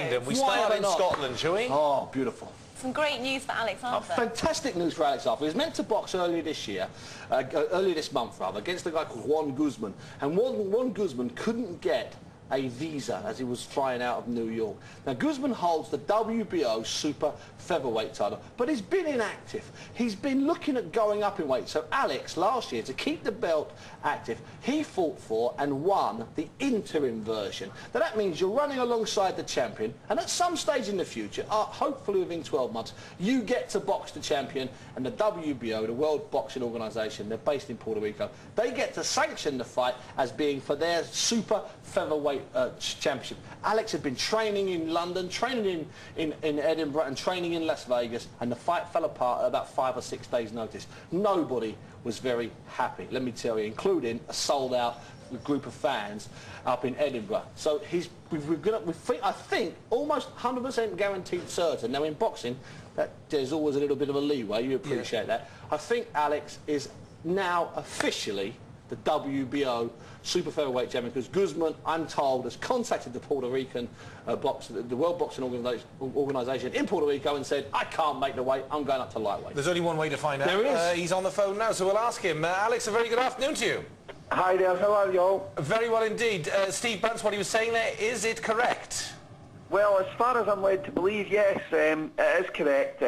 Kingdom. We start in Scotland, shall we? Oh, beautiful. Some great news for Alex Arthur. Fantastic news for Alex Arthur. He was meant to box earlier this month, against a guy called Joan Guzman. And Joan Guzman couldn't get a visa as he was flying out of New York. Now, Guzman holds the WBO Super-Featherweight title, but he's been inactive. He's been looking at going up in weight. So Alex, last year, to keep the belt active, he fought for and won the interim version. Now, that means you're running alongside the champion, and at some stage in the future, hopefully within 12 months, you get to box the champion, and the WBO, the World Boxing Organization, they're based in Puerto Rico, they get to sanction the fight as being for their Super-Featherweight championship. Alex had been training in London, training in Edinburgh, and training in Las Vegas, and the fight fell apart at about 5 or 6 days' notice. Nobody was very happy, let me tell you, including a sold-out group of fans up in Edinburgh. So I think almost 100% guaranteed certain. Now in boxing, there's always a little bit of a leeway. You appreciate that. I think Alex is now officially the WBO Super-Featherweight Champion, because Guzman, I'm told, has contacted the Puerto Rican the World Boxing Organization in Puerto Rico and said, I can't make the weight, I'm going up to lightweight. There's only one way to find out. There is. He's on the phone now, so we'll ask him. Alex, a very good afternoon to you. Hi there, how are you all? Very well indeed. Steve Bunce, what he was saying there, is it correct? Well, as far as I'm led to believe, yes, it is correct.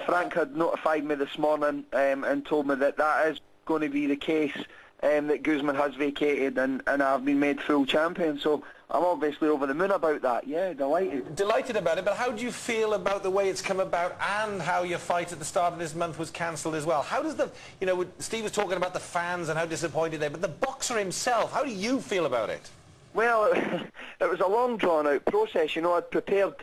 Frank had notified me this morning and told me that that is going to be the case, that Guzman has vacated and I've been made full champion. So I'm obviously over the moon about that. Yeah, delighted. Delighted about it, but how do you feel about the way it's come about and how your fight at the start of this month was cancelled as well? How does Steve was talking about the fans and how disappointed they are, but the boxer himself, how do you feel about it? Well, it was a long drawn-out process. I'd prepared,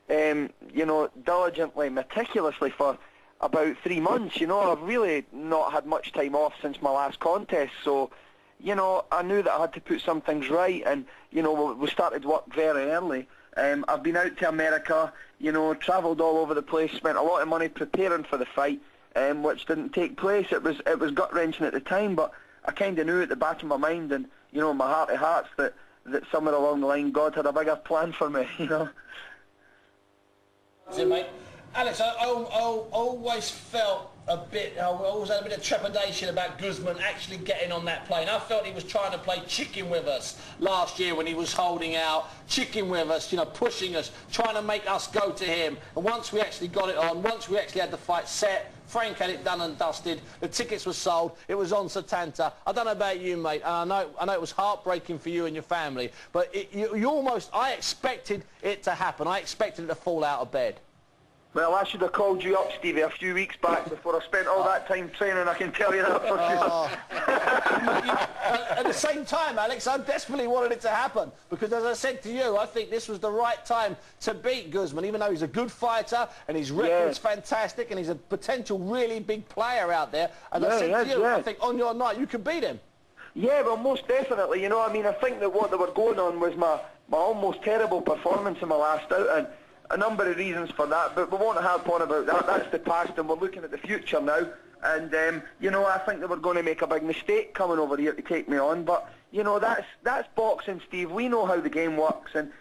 diligently, meticulously for about 3 months. I've really not had much time off since my last contest, so, I knew that I had to put some things right, and, we started work very early. I've been out to America, travelled all over the place, spent a lot of money preparing for the fight, which didn't take place. It was gut-wrenching at the time, but I kind of knew at the back of my mind and, my heart of hearts that somewhere along the line God had a bigger plan for me, Mate. Alex, I always felt I always had a bit of trepidation about Guzman actually getting on that plane. I felt he was trying to play chicken with us last year when he was holding out, chicken with us, pushing us, trying to make us go to him. And once we actually got it on, once we actually had the fight set, Frank had it done and dusted, the tickets were sold, it was on Satanta. I don't know about you, mate, and I know it was heartbreaking for you and your family, but I expected it to happen. I expected it to fall out of bed. Well, I should have called you up, Stevie, a few weeks back before I spent all that time training, I can tell you that for sure. At the same time, Alex, I desperately wanted it to happen, because as I said to you, I think this was the right time to beat Guzman, even though he's a good fighter and his record's fantastic and he's a potential really big player out there. And I said to you, I think on your night you could beat him. Yeah, well, most definitely. I think that what they were going on was my almost terrible performance in my last out, and a number of reasons for that, but we won't harp on about that. That's the past, and we're looking at the future now. And I think they were going to make a big mistake coming over here to take me on. But that's boxing, Steve. We know how the game works, and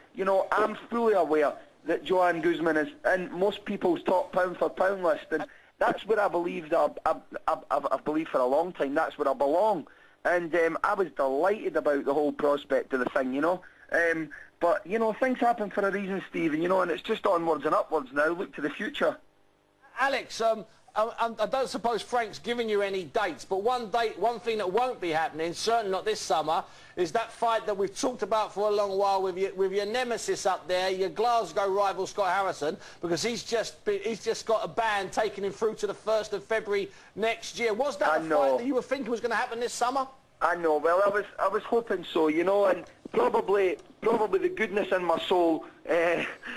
I'm fully aware that Joan Guzman is in most people's top pound for pound list, and that's where I believed. I've believed for a long time. That's where I belong, and I was delighted about the whole prospect of the thing. But, things happen for a reason, Steve, and it's just onwards and upwards now. Look to the future. Alex, I don't suppose Frank's giving you any dates, but one thing that won't be happening, certainly not this summer, is that fight that we've talked about for a long while with your nemesis up there, your Glasgow rival Scott Harrison, because he's just got a ban taking him through to the 1st of February next year. Was that a fight that you were thinking was going to happen this summer? I know. Well, I was hoping so, and probably the goodness in my soul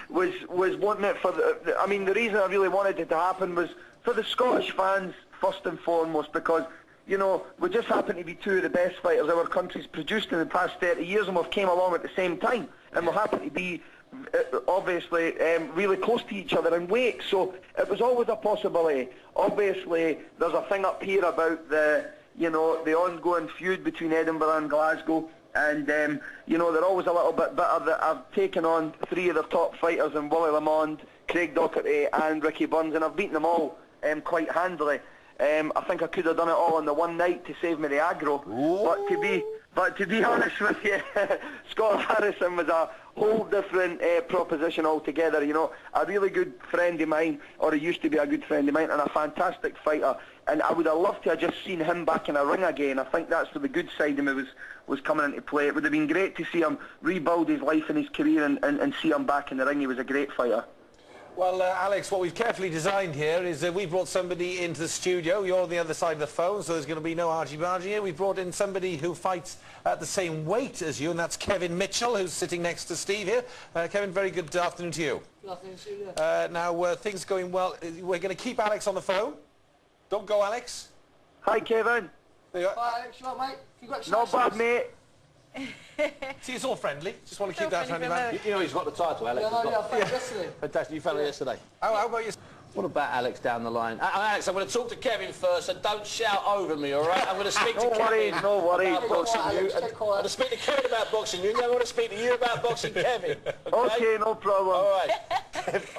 was wanting it for the reason I really wanted it to happen was for the Scottish fans first and foremost, because we just happen to be two of the best fighters our country's produced in the past 30 years, and we've came along at the same time, and we happen to be obviously really close to each other in weight, so it was always a possibility. Obviously, there's a thing up here about the ongoing feud between Edinburgh and Glasgow, And, you know, they're always a little bit bitter that I've taken on 3 of their top fighters in Willie Lamond, Craig Docherty and Ricky Bunce, and I've beaten them all quite handily. I think I could have done it all in the one night to save me the aggro. But to be honest with you, Scott Harrison was a whole different proposition altogether. You know, a really good friend of mine, or he used to be a good friend of mine, and a fantastic fighter. And I would have loved to have just seen him back in a ring again. I think that's where the good side of me was coming into play. It would have been great to see him rebuild his life and his career and see him back in the ring. He was a great fighter. Well, Alex, what we've carefully designed here is we brought somebody into the studio. You're on the other side of the phone, so there's going to be no argy-bargy here. We've brought in somebody who fights at the same weight as you, and that's Kevin Mitchell, who's sitting next to Steve here. Kevin, very good afternoon to you. Good afternoon to you, yeah. Now, things going well. We're going to keep Alex on the phone. Don't go, Alex. Hi, Kevin. There you are. Hi, Alex, you all right, mate? Not Congratulations. bad, mate. See, it's all friendly. Just want to keep that friendly, man. You know he's got the title, Alex. Yeah, I found it yesterday. Fantastic. You found it yesterday. How about you? What about Alex down the line? Alex, I'm going to talk to Kevin first, and don't shout over me, all right? I'm going to speak to Kevin No worries. about boxing Quiet, you. Alex, stay I'm quiet. going to speak to Kevin about boxing you, and then I'm going to speak to you about boxing Kevin. Okay, no problem. All right.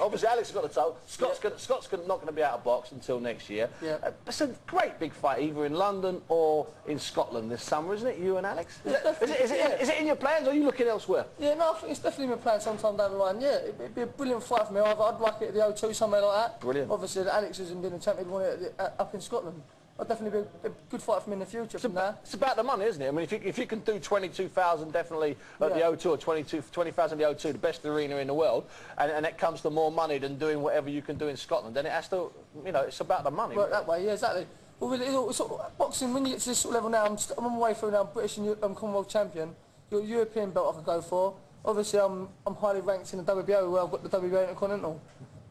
Obviously, Alex has got the title. Scott's not going to be out of box until next year. Yeah. It's a great big fight, either in London or in Scotland this summer, isn't it? You and Alex? Is it in your plans, or are you looking elsewhere? Yeah, no, I think it's definitely my plan sometime down the line. Yeah, it'd be a brilliant fight for me. I'd like it at the O2, somewhere like that. Brilliant. Obviously, Alex hasn't been a champion, want it up in Scotland. I'd definitely be a good fight for me in the future from there. It's about the money, isn't it? I mean, if you can do 22,000 definitely at the O2, or 20,000 at the O2, the best arena in the world, and it comes to more money than doing whatever you can do in Scotland, then it has to, you know, it's about the money. Work that way, yeah, exactly. Well, really, it's sort of, boxing, when you get to this sort of level now, I'm on my way through now, British and Commonwealth champion. Your European belt I could go for. Obviously, I'm highly ranked in the WBO, where I've got the WBO Intercontinental.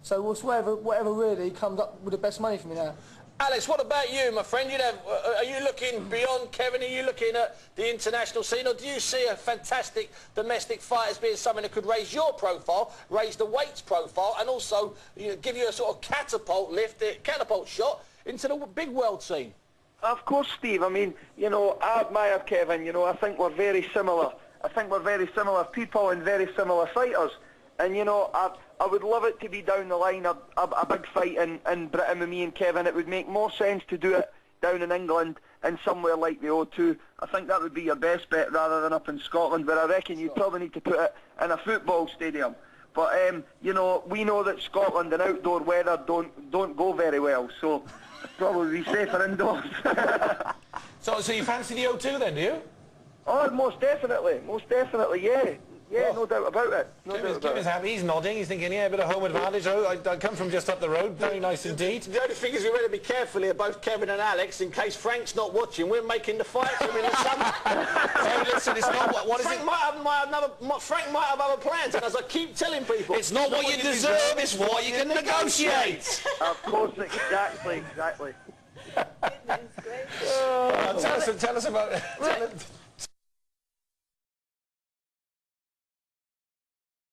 So it's whatever really comes up with the best money for me now. Alex, what about you, my friend? Are you looking beyond Kevin? Are you looking at the international scene, or do you see a fantastic domestic fight as being something that could raise your profile, raise the weights profile, and also give you a sort of catapult shot into the big world scene? Of course, Steve. I mean, you know, I admire Kevin. You know, I think we're very similar. I think we're very similar people and very similar fighters. And, you know, I would love it to be down the line, a big fight in Britain with me and Kevin. It would make more sense to do it down in England and somewhere like the O2. I think that would be your best bet rather than up in Scotland, where I reckon you'd probably need to put it in a football stadium. But, you know, we know that Scotland and outdoor weather don't go very well, so it'd probably be safer indoors. So you fancy the O2 then, do you? Oh, most definitely, yeah. Yeah, no doubt about it. Kevin's happy, he's nodding, he's thinking, yeah, a bit of home advantage. Oh, I come from just up the road, very nice indeed. The only thing is we've got to be careful here, both Kevin and Alex, in case Frank's not watching. We're making the fight for him in the summer. So listen, it's not what is Frank it? Frank might have other plans, and as I keep telling people... It's not what you deserve, it's what you can negotiate. Of course, exactly. Goodness gracious. Tell us about...